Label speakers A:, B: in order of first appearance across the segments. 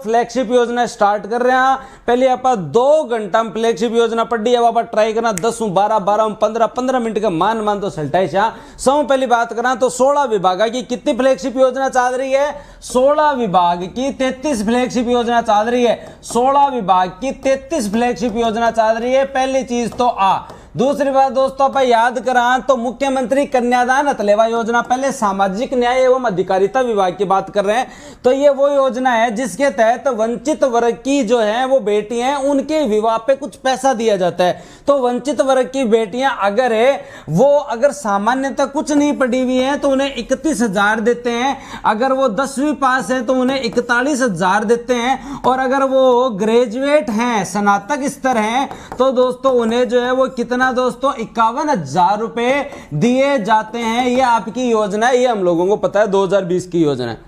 A: Flagship योजना start कर रहे हैं। पहले आप 2 घंटा में फ्लैगशिप योजना पढ़ी है, आप ट्राई करना 10 12 12 15 मिनट का मान तो सल्टाइश। सौ पहली बात करा तो 16 विभाग की कितनी फ्लैगशिप योजना चल रही है? 16 विभाग की 33 फ्लैगशिप योजना चल रही है। 16 विभाग की 33 फ्लैगशिप योजना चल रही है। पहली चीज तो दूसरी बात दोस्तों आप याद करा तो मुख्यमंत्री कन्यादान अतलेवा योजना, पहले सामाजिक न्याय एवं अधिकारिता विभाग की बात कर रहे हैं, तो ये वो योजना है जिसके तहत वंचित वर्ग की जो है वो बेटियां हैं उनके विवाह पे कुछ पैसा दिया जाता है। तो वंचित वर्ग की बेटियां अगर सामान्यतः कुछ नहीं पढ़ी हुई है तो उन्हें 31,000 देते हैं, अगर वो 10वीं पास है तो उन्हें 41,000 देते हैं, और अगर वो ग्रेजुएट हैं, स्नातक स्तर हैं, तो दोस्तों उन्हें जो है वो कितना दोस्तों 51,000 रुपए दिए जाते हैं। ये आपकी योजना है, ये हम लोगों को पता है 2020 की योजना है,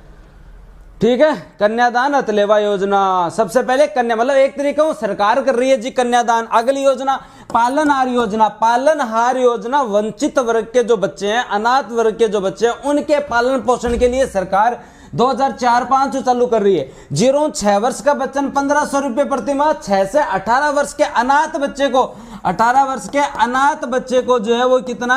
A: ठीक है। कन्यादान अतलेवा योजना, सबसे पहले कन्या मतलब एक तरीका वो सरकार कर रही है जी कन्यादान। अगली योजना पालनहार योजना। पालनहार योजना वंचित वर्ग के जो बच्चे हैं, अनाथ वर्ग के जो बच्चे हैं, उनके पालन पोषण के लिए सरकार 2004-05 चालू कर रही है। 0-6 वर्ष का बच्चा 1,500 रुपए प्रति माह, 6 से 18 वर्ष के अनाथ बच्चे को 18 वर्ष के अनाथ बच्चे को जो है वो कितना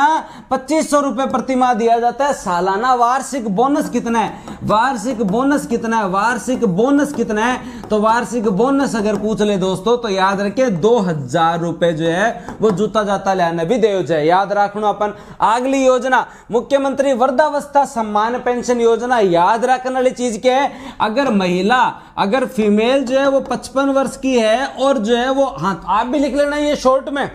A: 2,500 रुपए प्रति माह दिया जाता है। सालाना वार्षिक बोनस कितना है? वार्षिक बोनस कितना है? वार्षिक बोनस कितना है? तो वार्षिक बोनस अगर पूछ ले दोस्तों तो याद रखे 2,000 रुपए जो है वो जूता जाता लेने भी दे जाए, याद रखना अपन। अगली योजना मुख्यमंत्री वृद्धावस्था सम्मान पेंशन योजना। याद रखने वाली चीज क्या है? अगर महिला, अगर फीमेल जो है वो 55 वर्ष की है और जो है वो, हाँ आप भी लिख लेना ये शॉर्ट में,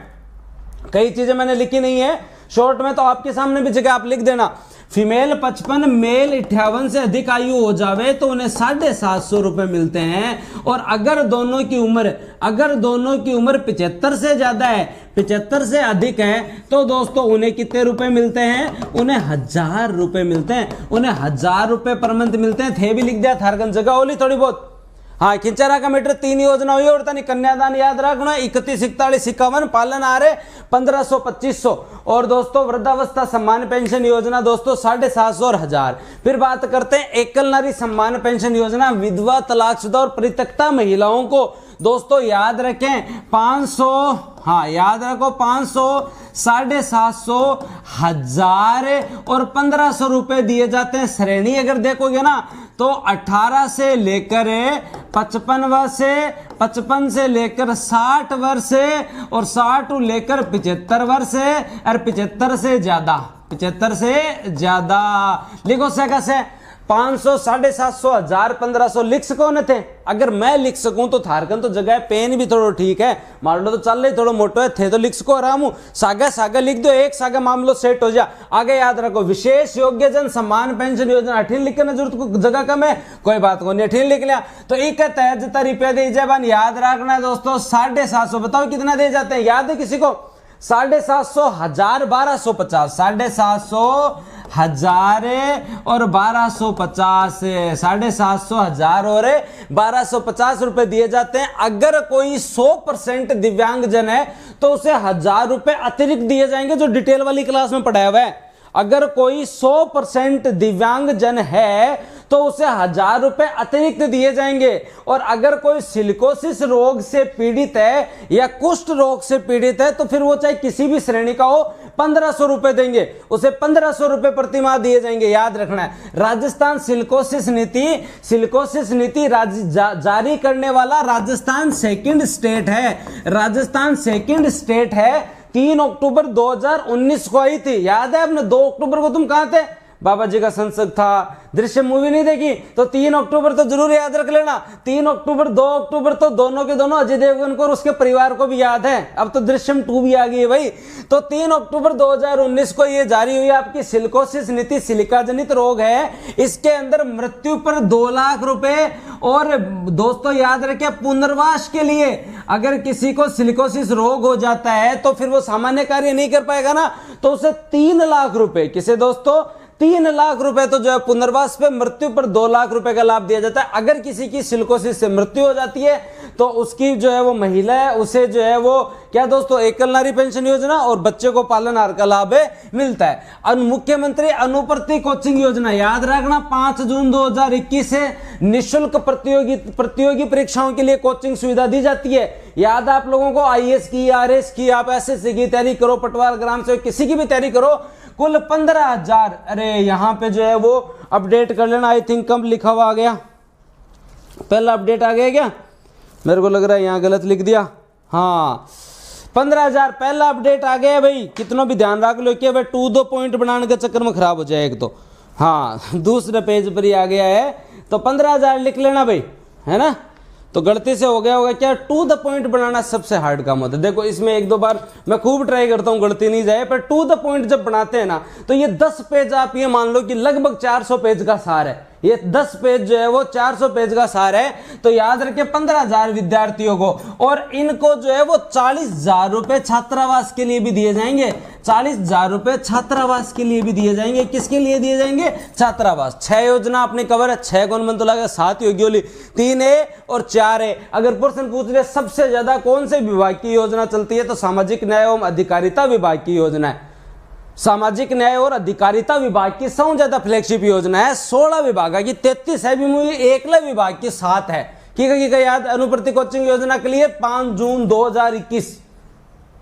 A: कई चीजें मैंने लिखी नहीं है शॉर्ट में, तो आपके सामने भी जगह आप लिख देना। फीमेल 55, मेल 58 से अधिक आयु हो जावे तो उन्हें 750 रुपए मिलते हैं, और अगर दोनों की उम्र 75 से ज्यादा है, 75 से अधिक है, तो दोस्तों उन्हें कितने रुपए मिलते हैं? उन्हें 1,000 रुपए मिलते हैं। उन्हें 1,000 रुपए पर मंथ मिलते हैं। थे भी लिख दिया थारगन जगह होली थोड़ी बहुत। हाँ खिंचारा का मीटर 3 योजना हुई और तनी कन्यादान याद रखना 31, 41, 51, पालन आ रहे 1,500, 2,500, और दोस्तों वृद्धावस्था सम्मान पेंशन योजना दोस्तों 750 और 1,000। फिर बात करते हैं एकल नारी सम्मान पेंशन योजना। विधवा, तलाकशुदा और परित्यक्ता महिलाओं को दोस्तों याद रखें 500, हाँ याद रखो 500, 750, 1,000 और 1,500 रुपए दिए जाते हैं। श्रेणी अगर देखोगे ना तो 18 से लेकर 55 वर्ष, 55 से लेकर 60 वर्ष, और 60 लेकर 75 वर्ष, और 75 से ज्यादा, 75 से ज्यादा लिखो से कैसे 500, 750, 1,000, 1,500 लिख सको न थे। अगर मैं लिख सकूं तो थारकन तो जगह पेन भी थोड़ा ठीक है, मान लो तो चल रही थोड़ा मोटो है, थे तो लिख सको आराम हूं। सागा लिख दो, एक सागा मामलो सेट हो जा। आगे याद रखो विशेष योग्य जन सम्मान पेंशन योजना 18 लिखने की जरूरत को जगह कम है, कोई बात को नहीं 18 लिख लिया। तो एक तहत जितना रुपया दे जाए याद रखना है दोस्तों 750। बताओ कितना दे जाते हैं, याद है किसी को? 750, 1,000, 1,250, 750, 1,000 और 1,250, 750, 1,000 और 1,250 रुपए दिए जाते हैं। अगर कोई 100% दिव्यांगजन है तो उसे 1,000 रुपए अतिरिक्त दिए जाएंगे, जो डिटेल वाली क्लास में पढ़ाया हुआ है। अगर कोई 100% दिव्यांगजन है तो उसे 1,000 रुपए अतिरिक्त दिए जाएंगे, और अगर कोई सिलिकोसिस रोग से पीड़ित है या कुष्ठ रोग से पीड़ित है तो फिर वो चाहे किसी भी श्रेणी का हो 1,500 रुपए देंगे, उसे 1,500 रुपए प्रति माह दिए जाएंगे। याद रखना है राजस्थान सिलिकोसिस नीति जारी करने वाला राजस्थान सेकंड स्टेट है। राजस्थान सेकंड स्टेट है, 3 अक्टूबर 2019 को आई थी। याद है अपने 2 अक्टूबर को तुम कहां थे? बाबा जी का संसद था। दृश्यम मूवी नहीं देखी तो 3 अक्टूबर तो जरूर याद रख लेना। 3 अक्टूबर 2 अक्टूबर तो दोनों के दोनों अजय देवगन को और उसके परिवार को भी याद है। अब तो दृश्यम 2 भी आ गई है भाई। तो 3 अक्टूबर 2019 को ये जारी हुई आपकी सिलिकोसिस नीति। सिलिका जनित रोग है, इसके अंदर मृत्यु पर 2 लाख रुपए, और दोस्तों याद रखें पुनर्वास के लिए अगर किसी को सिलिकोसिस रोग हो जाता है तो फिर वो सामान्य कार्य नहीं कर पाएगा ना, तो उसे 3 लाख रुपए, किसे दोस्तों 3 लाख रुपए तो जो है पुनर्वास पे, मृत्यु पर 2 लाख रुपए का लाभ दिया जाता है। अगर किसी की सिलिकोसिस से मृत्यु हो जाती है तो उसकी जो है वो महिला है, उसे जो है वो क्या दोस्तों, एकल नारी पेंशन योजना और बच्चे को पालनहार का लाभ मिलता है। मुख्यमंत्री अनुप्रति कोचिंग योजना, याद रखना 5 जून 2021 से निःशुल्क प्रतियोगी परीक्षाओं के लिए कोचिंग सुविधा दी जाती है। याद है आप लोगों को, आईएएस की, आरएस की, आप एसएससी की तैयारी करो, पटवार ग्राम सेवक किसी की भी तैयारी करो, कुल 15,000। अरे यहां पे जो है वो अपडेट कर लेना, आई थिंक कब लिखा हुआ आ गया, पहला अपडेट आ गया क्या, मेरे को लग रहा है यहां गलत लिख दिया। हाँ 15,000 पहला अपडेट आ गया भाई, कितना भी ध्यान रख लो कि भाई टू द पॉइंट बनाने के चक्कर में खराब हो जाए एक तो। हाँ दूसरे पेज पर ही आ गया है, तो 15,000 लिख लेना भाई, है ना। तो गलती से हो गया होगा क्या, टू द पॉइंट बनाना सबसे हार्ड काम होता है। देखो इसमें 1-2 बार मैं खूब ट्राई करता हूं, गलती नहीं जाए, पर टू द पॉइंट जब बनाते हैं ना, तो ये 10 पेज आप ये मान लो कि लगभग 400 पेज का सार है। ये 10 पेज जो है वो 400 पेज का सार है। तो याद रखे 15,000 विद्यार्थियों को, और इनको जो है वो 40,000 रुपए छात्रावास के लिए भी दिए जाएंगे। 40,000 रुपए छात्रावास के लिए भी दिए जाएंगे। किसके लिए दिए जाएंगे, छात्रावास। 6 योजना अपने कवर है, 6 कौन बन तो लगा, 7 होगी बोली, 3A और 4A। अगर प्रश्न पूछ रहे सबसे ज्यादा कौन से विभाग की योजना चलती है, तो सामाजिक न्याय एवं अधिकारिता विभाग की योजना है। सामाजिक न्याय और अधिकारिता विभाग की सबसे ज्यादा फ्लैगशिप योजना है। 16 विभाग की 33 है, भी एकला विभाग की 7 है। ठीक है याद, अनुप्रति कोचिंग योजना के लिए 5 जून 2021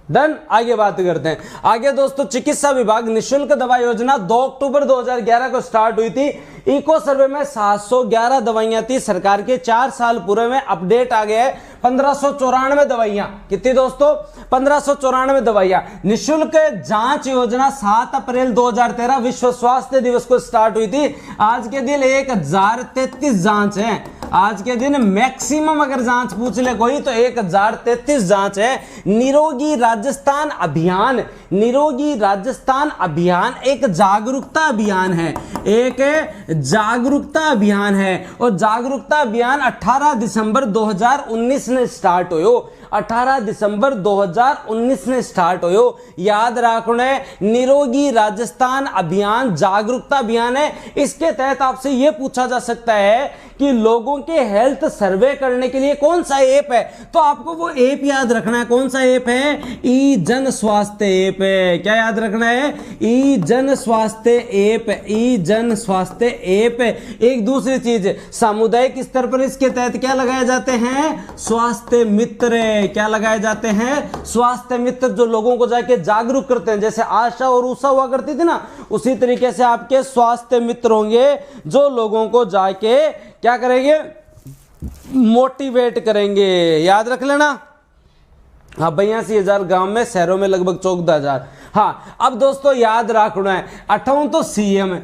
A: डन। आगे बात करते हैं। आगे दोस्तों, चिकित्सा विभाग निःशुल्क दवा योजना 2 अक्टूबर 2011 को स्टार्ट हुई थी। इको सर्वे में 711 दवाइयां थी। सरकार के 4 साल पूरे में अपडेट आ गया है 1594 दवाइयां। कितनी दोस्तों, 1594 दवाइयां। निःशुल्क जांच योजना 7 अप्रैल 2013 विश्व स्वास्थ्य दिवस को स्टार्ट हुई थी। आज के दिन 1033 जांच है। आज के दिन मैक्सिमम अगर जांच पूछ ले कोई तो 1033 जांच है। निरोगी राजस्थान अभियान, निरोगी राजस्थान अभियान एक जागरूकता अभियान है, एक जागरूकता अभियान है। और जागरूकता अभियान 18 दिसंबर 2019 ने स्टार्ट हुयो। 18 दिसंबर 2019 ने स्टार्ट हुयो। याद रखो, निरोगी राजस्थान अभियान जागरूकता अभियान है। इसके तहत आपसे यह पूछा जा सकता है कि लोगों के हेल्थ सर्वे करने के लिए कौन सा ऐप है, तो आपको वो ऐप याद रखना है। कौन सा ऐप है, ई जन स्वास्थ्य ऐप है। क्या याद रखना है, ई जन स्वास्थ्य ऐप, ई जन स्वास्थ्य ऐप। एक दूसरी चीज, सामुदायिक स्तर पर इसके तहत क्या लगाए जाते हैं, स्वास्थ्य मित्र। क्या लगाए जाते हैं, स्वास्थ्य मित्र, जो लोगों को जाके जागरूक करते हैं। जैसे आशा और उषा हुआ करती थी ना, उसी तरीके से आपके स्वास्थ्य मित्र होंगे जो लोगों को जाके क्या करेंगे, मोटिवेट करेंगे। याद रख लेना। हाँ 82,000 गांव में, शहरों में लगभग 14,000। हाँ अब दोस्तों याद रखना है, 8वां तो सीएम है।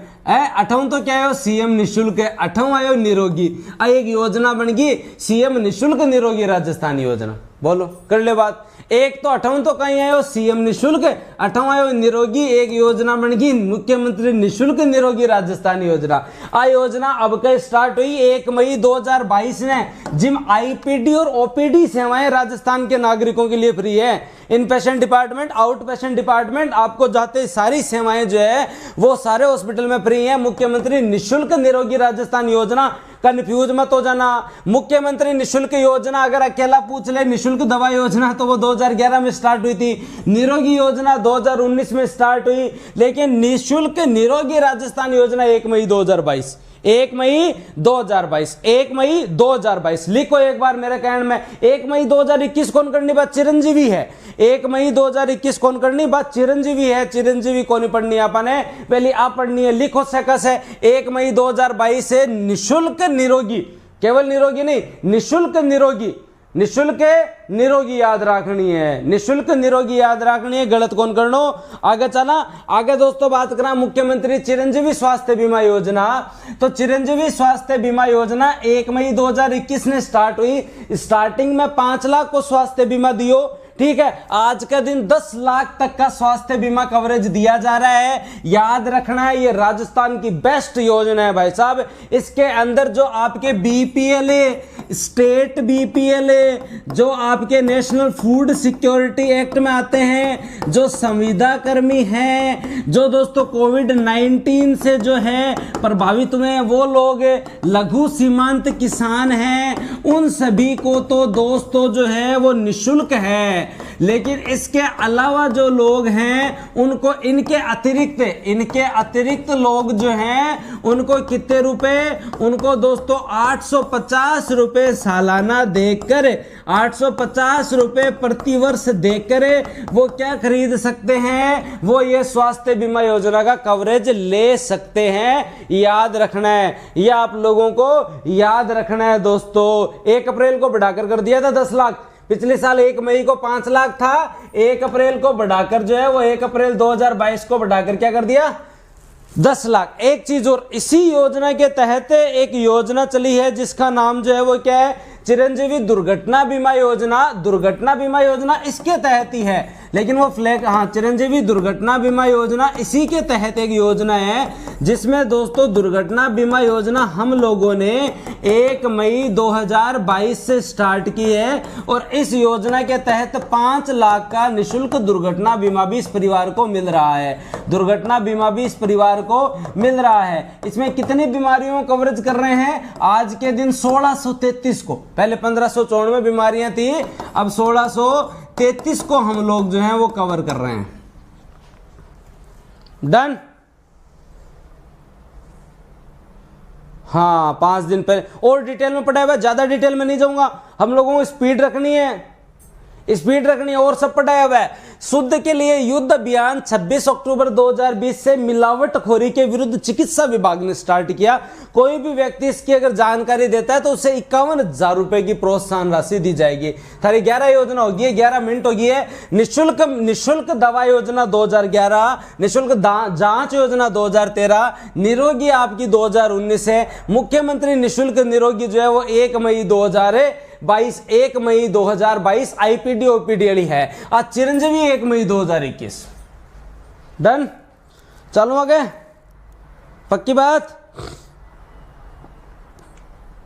A: 8वां तो क्या है, सीएम निःशुल्क है। 8वां आयो निरोगी। एक योजना बन गई सीएम निःशुल्क निरोगी राजस्थान योजना। बोलो कर ले बात। एक तो 8वां तो कहीं आयो सीएम निःशुल्क, 8वां आयो निरोगी। एक योजना बन गई मुख्यमंत्री निःशुल्क निरोगी राजस्थान योजना। आ योजना अब कल स्टार्ट हुई 1 मई 2022 ने। जिम, आईपीडी और ओपीडी सेवाएं राजस्थान के नागरिकों के लिए फ्री है। Inpatient department, outpatient department, आपको जाते सारी सेवाएं जो है वो सारे हॉस्पिटल में फ्री है। मुख्यमंत्री निःशुल्क निरोगी राजस्थान योजना, कंफ्यूज मत हो जाना। मुख्यमंत्री निःशुल्क योजना अगर अकेला पूछ ले, निःशुल्क दवा योजना तो वो 2011 में स्टार्ट हुई थी। निरोगी योजना 2019 में स्टार्ट हुई, लेकिन निःशुल्क निरोगी राजस्थान योजना 1 मई 2022। 1 मई 2022, 1 मई 2022 लिखो एक बार मेरे कहने में। 1 मई 2021 कौन करनी बात, चिरंजीवी है। 1 मई 2021 कौन करनी बात, चिरंजीवी है। चिरंजीवी कौन पढ़नी आपने, पहले आप पढ़नी है। लिखो सकस है 1 मई 2022 से निःशुल्क निरोगी, केवल निरोगी नहीं, निःशुल्क निरोगी, निःशुल्क निरोगी याद रखनी है। निःशुल्क निरोगी याद रखनी है, गलत कौन करनो। आगे चला, आगे दोस्तों बात करा मुख्यमंत्री चिरंजीवी स्वास्थ्य बीमा योजना। तो चिरंजीवी स्वास्थ्य बीमा योजना 1 मई 2021 ने स्टार्ट हुई। स्टार्टिंग में 5 लाख को स्वास्थ्य बीमा दियो, ठीक है। आज का दिन 10 लाख तक का स्वास्थ्य बीमा कवरेज दिया जा रहा है। याद रखना है ये राजस्थान की बेस्ट योजना है भाई साहब। इसके अंदर जो आपके बीपीएल स्टेट बीपीएल, जो आपके नेशनल फूड सिक्योरिटी एक्ट में आते हैं, जो संविदा कर्मी हैं, जो दोस्तों कोविड-19 से जो है प्रभावित हुए हैं, वो लोग लघु सीमांत किसान हैं, उन सभी को तो दोस्तों जो है वो निःशुल्क है। लेकिन इसके अलावा जो लोग हैं उनको इनके अतिरिक्त लोग जो हैं उनको कितने रुपए, उनको दोस्तों 850 रुपए सालाना देकर, 850 रुपए प्रति वर्ष देकर वो क्या खरीद सकते हैं, वो ये स्वास्थ्य बीमा योजना का कवरेज ले सकते हैं। याद रखना है, ये आप लोगों को याद रखना है दोस्तों। 1 अप्रैल को बढ़ाकर कर दिया था 10 लाख, पिछले साल 1 मई को 5 लाख था, 1 अप्रैल को बढ़ाकर जो है वो 1 अप्रैल 2022 को बढ़ाकर क्या कर दिया, 10 लाख। एक चीज और, इसी योजना के तहत एक योजना चली है जिसका नाम जो है वो क्या है, चिरंजीवी दुर्घटना बीमा योजना। दुर्घटना बीमा योजना इसके तहत ही है, लेकिन वो फ्लैग, हाँ, चिरंजीवी दुर्घटना बीमा योजना इसी के तहत एक योजना है जिसमें दोस्तों दुर्घटना बीमा योजना हम लोगों ने 1 मई 2022 से स्टार्ट की है। और इस योजना के तहत 5 लाख का निःशुल्क दुर्घटना बीमा भी इस परिवार को मिल रहा है। दुर्घटना बीमा भी इस परिवार को मिल रहा है। इसमें कितनी बीमारियों को कवरेज कर रहे हैं, आज के दिन 1633 को, पहले 1594 बीमारियां थी, अब 1633 को हम लोग जो हैं वो कवर कर रहे हैं। डन। हाँ, 5 दिन पहले और डिटेल में पढ़ा हुआ, ज्यादा डिटेल में नहीं जाऊंगा, हम लोगों को स्पीड रखनी है, और सब पढ़ाया हुआ है। शुद्ध के लिए युद्ध अभियान 26 अक्टूबर 2020 से मिलावटखोरी के विरुद्ध चिकित्सा विभाग ने स्टार्ट किया। कोई भी व्यक्ति इसकी अगर जानकारी देता है तो उसे 51,000 रुपए की प्रोत्साहन राशि दी जाएगी। थारी 11 योजना होगी, 11 मिनट होगी है। निःशुल्क दवा योजना 2011, निःशुल्क जांच योजना 2013, निरोगी आपकी 2019 है। मुख्यमंत्री निःशुल्क निरोगी जो है वो 1 मई 2022 आईपीडी ओपीडी वाली है। आज चिरंजीवी 1 मई 2021। डन। चलो आगे, पक्की बात।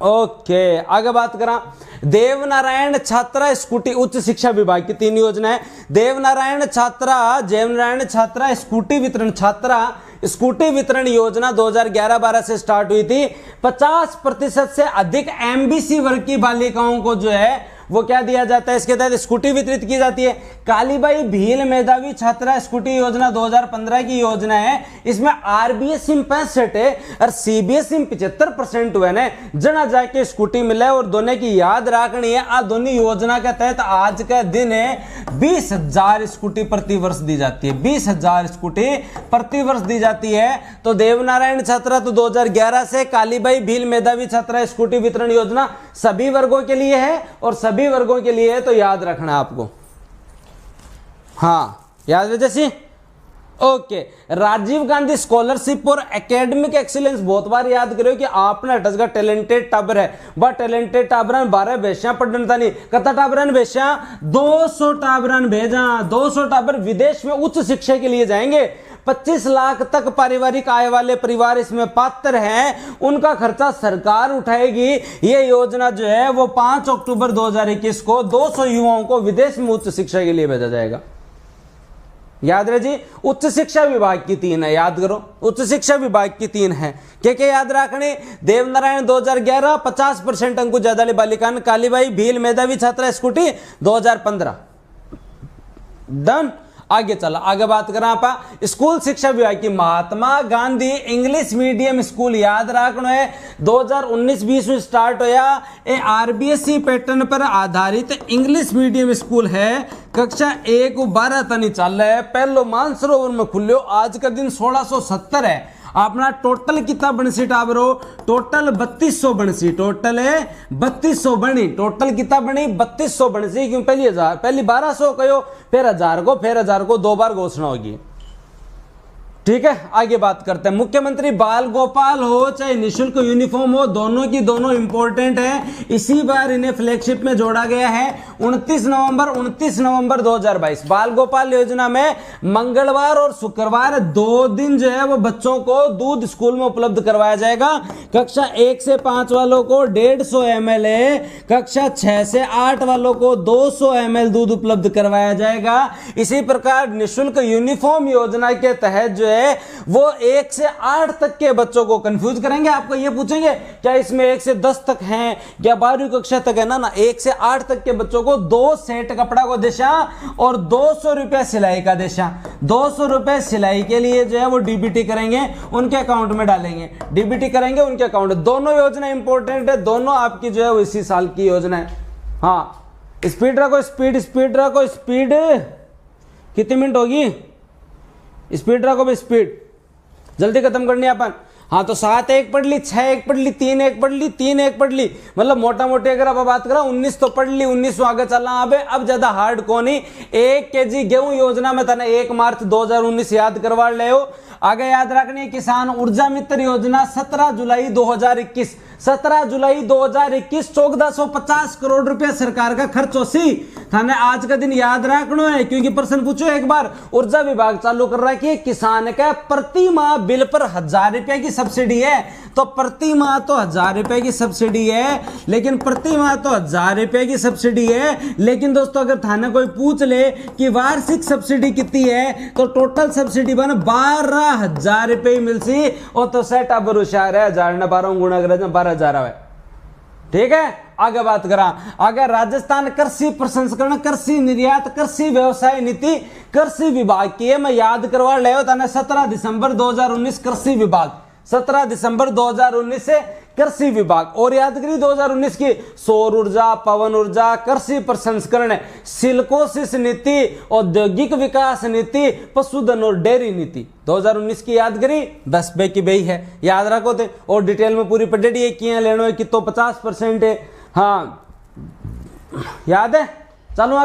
A: ओके, आगे बात करा। देवनारायण छात्रा स्कूटी, उच्च शिक्षा विभाग की 3 योजना है। देवनारायण छात्रा स्कूटी वितरण योजना 2011-12 से स्टार्ट हुई थी। 50% से अधिक एमबीसी वर्ग की बालिकाओं को जो है वो क्या दिया जाता है, इसके तहत स्कूटी वितरित की जाती है। कालीबाई भील मेधावी छात्रा स्कूटी योजना 2015 की योजना है। इसमें आरबीएस सिम 65 है और सीबीएस सिम 75% हुए ने जना जाके स्कूटी मिले। और दोनों की याद रखनी है, आ दोनों योजना के तहत आज का दिन है 20,000 स्कूटी प्रति वर्ष दी जाती है। 20,000 स्कूटी प्रति वर्ष दी जाती है। तो देवनारायण छात्रा तो 2011 से, कालीबाई भील मेधावी छात्रा स्कूटी वितरण योजना सभी वर्गों के लिए है और सभी वर्गों के लिए है, तो याद रखना है आपको। हाँ, याद है जैसी। ओके, राजीव गांधी स्कॉलरशिप और एकेडमिक एक्सीलेंस बहुत बार याद करो कि आपने हटसगा टैलेंटेड टाबर है, वह टैलेंटेड टाबरन 12 बेशियां पढ़ता नहीं, कता टाबरन बेशियां 200 टाबरन भेजा। 200 टाबर विदेश में उच्च शिक्षा के लिए जाएंगे। 25 लाख तक पारिवारिक आय वाले परिवार इसमें पात्र हैं, उनका खर्चा सरकार उठाएगी। ये योजना जो है वो 5 अक्टूबर 2021 को 200 युवाओं को विदेश में उच्च शिक्षा के लिए भेजा जाएगा। याद रहे जी, उच्च शिक्षा विभाग की 3 है, याद करो, उच्च शिक्षा विभाग की 3 है। क्या याद रखने, देवनारायण 2011 50% अंकुश ज्यादा बालिकान, कालीबाई भील मेधावी छात्रा स्कूटी 2015। डन। आगे चला, आगे बात करें आप स्कूल शिक्षा विभाग की। Mahatma Gandhi English medium school याद रखना है 2019-20 में स्टार्ट होया। ये आरबीएसई पैटर्न पर आधारित इंग्लिश मीडियम स्कूल है। कक्षा 1-12 तक चल रहा है। पहलो मानसरोवर में खुल्यो, आज का दिन 1670 है। अपना टोटल कितना बनसी टाबरो, टोटल 3200 बनसी, टोटल है 3200 बनी। टोटल कितना बनी 3200 बनसी, क्यों पहली 1200 कहो, फिर 1000 को 2 बार घोषणा होगी। ठीक है, आगे बात करते हैं। मुख्यमंत्री बाल गोपाल हो चाहे निःशुल्क यूनिफॉर्म हो, दोनों की दोनों इंपॉर्टेंट है। इसी बार इन्हें फ्लैगशिप में जोड़ा गया है 29 नवंबर 2022। बाल गोपाल योजना में मंगलवार और शुक्रवार 2 दिन जो है वो बच्चों को दूध स्कूल में उपलब्ध करवाया जाएगा। कक्षा 1 से 5 वालों को 150 ml, कक्षा 6 से 8 वालों को 200 ml दूध उपलब्ध करवाया जाएगा। इसी प्रकार निःशुल्क यूनिफॉर्म योजना के तहत जो है वो 1 से 8 तक के बच्चों को कंफ्यूज करेंगे। आपको ये पूछेंगे क्या इसमें 1 से 10 तक हैं क्या 12वीं कक्षा तक है ना 1 से 8 तक के बच्चों को 2 सेट कपड़ा को देशा और 200 रुपए सिलाई का देशा। 200 रुपए सिलाई के लिए जो है वो डीबीटी करेंगे, उनके अकाउंट में डालेंगे, डीबीटी करेंगे उनके अकाउंट। दोनों योजना इंपॉर्टेंट है, दोनों आपकी जो है वो इसी साल की योजना है। हाँ, स्पीड रखो, स्पीड रखो, स्पीड कितनी मिनट होगी? स्पीड रखो भाई, स्पीड जल्दी खत्म करनी है अपन। हाँ, तो 7 1 पढ़ ली, 6 1 पढ़ ली, 3 1 पढ़ ली, 3 1 पढ़ ली, मतलब मोटा मोटी अगर आप बात करें 19 तो पढ़ ली, 19 आगे चलना। अब ज्यादा हार्ड को नहीं। 1 kg गेहूं योजना में था ना 1 मार्च 2019 याद करवा ले हो। आगे याद रखनी है किसान ऊर्जा मित्र योजना 17 जुलाई 2021, 17 जुलाई 2021 1450 करोड़ रुपया सरकार का खर्च होसी थाने आज का दिन याद रखना है, क्योंकि प्रश्न पूछो एक बार। ऊर्जा विभाग चालू कर रहा है कि किसान का प्रति माह बिल पर 1000 रुपए की सब्सिडी है। तो प्रति माह तो 1000 रुपए की सब्सिडी है, लेकिन प्रति माह तो 1000 रुपए की सब्सिडी है, लेकिन दोस्तों अगर थाने कोई पूछ ले कि वार्षिक सब्सिडी कितनी है तो टोटल सब्सिडी बन 12,000 रुपए ही मिल सी। और तो सेट अब होशियार है, 1000 ने 12 गुणा करे 12,000 है। ठीक है, आगे बात करा। आगे राजस्थान कृषि प्रसंस्करण, कृषि निर्यात, कृषि व्यवसाय नीति कृषि विभाग की है। मैं याद करवा ले 17 दिसंबर 2019 कृषि विभाग, 17 दिसंबर 2019 से कृषि विभाग। और याद करिए 2019 की सौर ऊर्जा, पवन ऊर्जा, कृषि प्रसंस्करण, सिल्कोसिस नीति, औद्योगिक विकास नीति, पशुधन और डेयरी नीति 2019 की याद करी 10 पे की बही है, याद रखो थे। और डिटेल में पूरी पढ़ी है कि लेनो है कि तो 50% है। हाँ याद है, चलो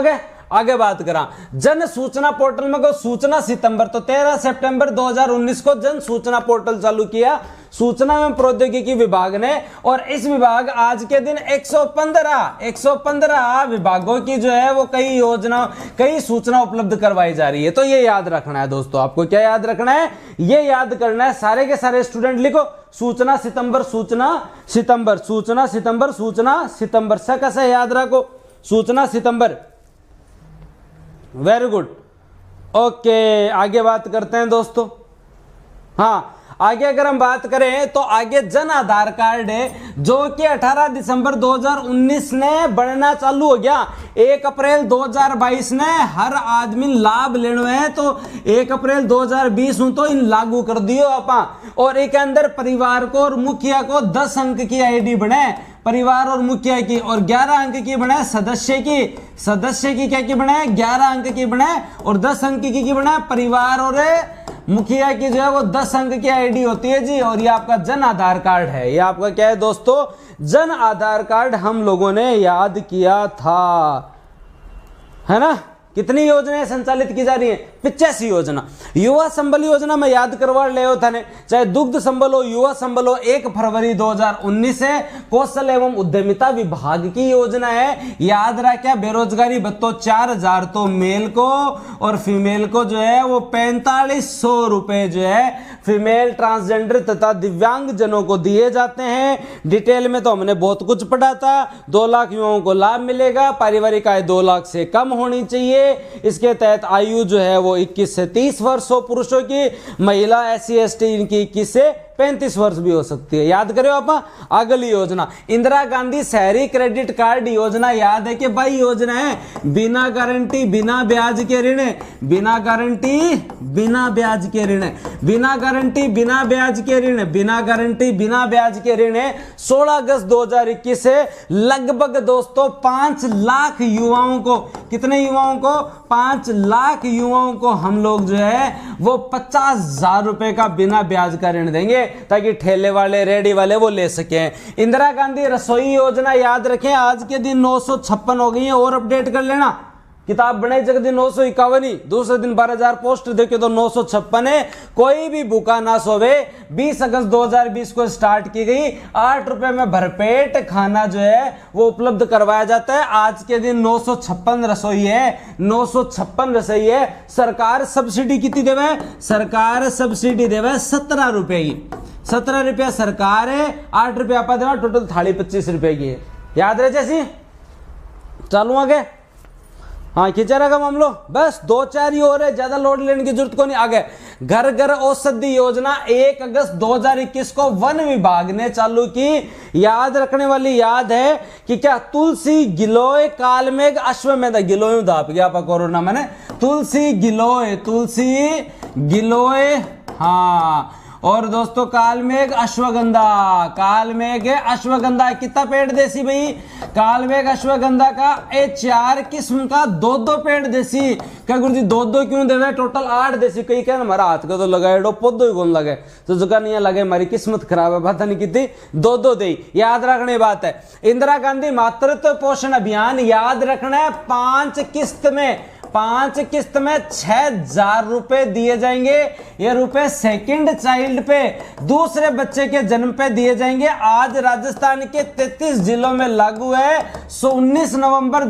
A: आगे बात करा। जन सूचना पोर्टल में को सूचना सितंबर, तो 13 सितंबर 2019 को जन सूचना पोर्टल चालू किया सूचना एवं प्रौद्योगिकी विभाग ने। और इस विभाग आज के दिन 115 विभागों की जो है वो कई योजना, कई सूचना उपलब्ध करवाई जा रही है। तो ये याद रखना है दोस्तों, आपको क्या याद रखना है, ये याद करना है। सारे के सारे स्टूडेंट लिखो सूचना सितंबर, सूचना सितंबर, सूचना सितंबर, सूचना सितंबर, सा कैसे याद रखो सूचना सितंबर। वेरी गुड, ओके आगे बात करते हैं दोस्तों। हाँ, आगे अगर हम बात करें तो आगे जन आधार कार्ड है जो कि 18 दिसंबर 2019 ने बनना चालू हो गया। 1 अप्रैल 2022 ने हर आदमी लाभ लेना है, तो 1 अप्रैल 2020 हूं तो इन लागू कर दियो आपा। और एक अंदर परिवार को और मुखिया को 10 अंक की आईडी बने, परिवार और मुखिया की, और 11 अंक की बने सदस्य की। सदस्य की क्या की बने 11 अंक की बने, और 10 अंक की बने परिवार और मुखिया की जो है वो 10 अंक की आईडी होती है जी। और ये आपका जन आधार कार्ड है, ये आपका क्या है दोस्तों, जन आधार कार्ड हम लोगों ने याद किया था, है ना। कितनी योजनाएं संचालित की जा रही है 85 योजना। युवा संबल योजना में याद करवा ले था ने, चाहे दुग्ध संबल हो, युवा संबल हो, 1 फरवरी 2019 से कौशल एवं उद्यमिता विभाग की योजना है। याद रखा बेरोजगारी भत्तो 4000 तो मेल को, और फीमेल को जो है वो 4500 रुपए जो है फीमेल, ट्रांसजेंडर तथा दिव्यांग जनों को दिए जाते हैं। डिटेल में तो हमने बहुत कुछ पढ़ा था। 2 लाख युवाओं को लाभ मिलेगा, पारिवारिक आय 2 लाख से कम होनी चाहिए। इसके तहत आयु जो है वो 21 से 30 वर्ष हो पुरुषों की, महिला SC ST इनकी 21 से 35 वर्ष भी हो सकती है। याद करो आप। अगली योजना इंदिरा गांधी शहरी क्रेडिट कार्ड योजना, याद है कि भाई योजना है बिना गारंटी बिना ब्याज के ऋण, बिना गारंटी बिना ब्याज के ऋण, बिना गारंटी बिना ब्याज के ऋण, बिना गारंटी बिना ब्याज के ऋण है। 16 अगस्त 2021 से लगभग दोस्तों 5 लाख युवाओं को, कितने युवाओं को 5 लाख युवाओं को हम लोग जो है वो 50,000 रुपए का बिना ब्याज का ऋण देंगे, ताकि ठेले वाले रेडी वाले वो ले सकें। इंदिरा गांधी रसोई योजना याद रखें आज के दिन 956 हो गई है, और अपडेट कर लेना। किताब बनाई जगह दिन 951, दूसरे दिन 12,000 पोस्ट देखे तो 956 है। कोई भी भूखा ना सोवे। 20 अगस्त 2020 को स्टार्ट की गई। 8 रुपए में भरपेट खाना जो है वो उपलब्ध करवाया जाता है। आज के दिन 956 रसोई है, 956 रसोई है। सरकार सब्सिडी कितनी देवे? सरकार सब्सिडी देवे 17 रुपए की। 17 रुपया सरकार है, 8 रुपया आपा देवा, टोटल थाली 25 रुपए की है। याद रहे जैसी। चालू आगे। हाँ खींचा रहेगा मामलो। बस 2-4 ही हो रहे, ज्यादा लोड लेने की जरूरत को नहीं। आगे घर घर औषधि योजना 1 अगस्त 2021 को वन विभाग ने चालू की। याद रखने वाली याद है कि क्या तुलसी गिलोय कालमेघ अश्वमेध, गिलोय दाप गया आपका कोरोना मैंने, तुलसी गिलोय हाँ। और दोस्तों कालमेघ अश्वगंधा, कालमेघ अश्वगंधा कितना पेड़ देसी भाई? कालमेघ अश्वगंधा का 4 किस्म का 2-2 पेड़ देसी। क्या गुरु जी 2-2 क्यों देवे? टोटल 8 देसी। कई क्या हमारा हाथ का तो लगाए डो पौधो ही कौन लगे, तो जगह नहीं लगे, हमारी किस्मत खराब है, पता नहीं कितनी 2-2 दे। याद रखने बात है। इंदिरा गांधी मातृत्व पोषण अभियान याद रखना है, 5 किस्त में 6,000 रुपए दिए जाएंगे। ये रुपए सेकंड चाइल्ड पे, दूसरे बच्चे के जन्म पे दिए जाएंगे। आज राजस्थान के 33 जिलों में लागू है। 19 नवंबर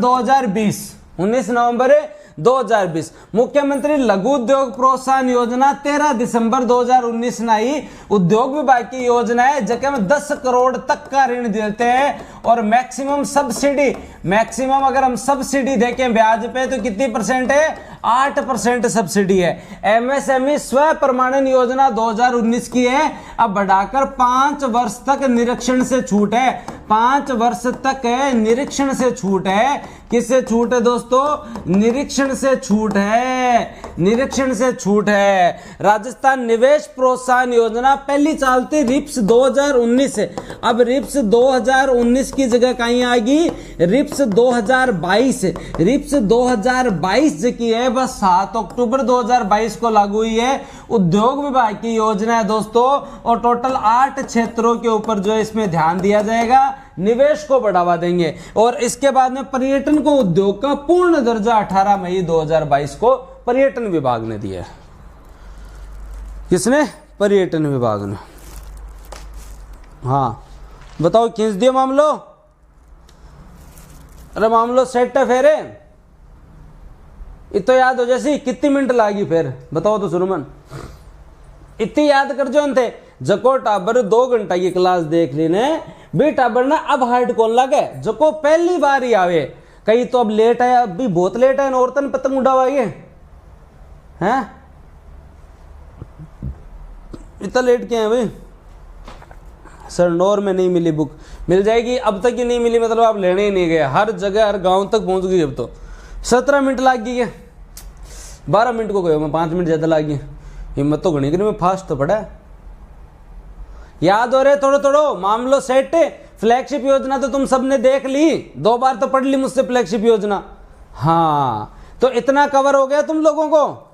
A: 2020 मुख्यमंत्री लघु उद्योग प्रोत्साहन योजना 13 दिसंबर 2019 में आई। उद्योग विभाग की योजना है जगह में 10 करोड़ तक का ऋण देते हैं। और मैक्सिमम सब्सिडी, मैक्सिमम अगर हम सब्सिडी देखें ब्याज पे तो कितनी परसेंट है? 8% सब्सिडी है। एमएसएमई स्व प्रमाणन योजना 2019 की है, अब बढ़ाकर 5 वर्ष तक निरीक्षण से छूट है। 5 वर्ष तक है निरीक्षण से छूट है। किससे छूट है दोस्तों? निरीक्षण से छूट है, निरीक्षण से छूट है। राजस्थान निवेश प्रोत्साहन योजना पहली चलती रिप्स 2019 है, अब रिप्स 2019 की जगह कहीं आएगी? रिप्स 2022। रिप्स 2022 की है, बस 7 अक्टूबर 2022 को लागू हुई है। उद्योग विभाग की योजना है दोस्तों, और टोटल 8 क्षेत्रों के ऊपर जो है इसमें ध्यान दिया जाएगा, निवेश को बढ़ावा देंगे। और इसके बाद में पर्यटन को उद्योग का पूर्ण दर्जा 18 मई 2022 को पर्यटन विभाग ने दिया। किसने? पर्यटन विभाग ने। हाँ बताओ, खींच दियो मामलो? अरे मामलो सेट है फेरे, इतो याद हो जैसी कितनी मिनट लागी फिर बताओ तो सुरमन? इतनी याद कर जो थे जको टाबर 2 घंटा की क्लास देख लेने भी टाबर ना अब हार्ड कौन लगे, जको पहली बार ही आवे। कई तो अब लेट है, अब भी बहुत लेट है, औरतन पतंग उड़ावाइए हैं, इतना लेट क्या है भाई? सरनौर में नहीं मिली बुक, मिल जाएगी, अब तक ही नहीं मिली मतलब आप लेने ही नहीं गए। हर जगह हर गांव तक पहुंच गई। अब तो 17 मिनट लग गई है, 12 मिनट को गए मैं, 5 मिनट ज्यादा लग गई। हिम्मत तो घनी करी, मैं फास्ट तो पड़ा है। याद हो रहे थोड़ो थोड़ो मामलो सेट। फ्लैगशिप योजना तो तुम सबने देख ली, 2 बार तो पढ़ ली मुझसे फ्लैगशिप योजना। हाँ तो इतना कवर हो गया तुम लोगों को।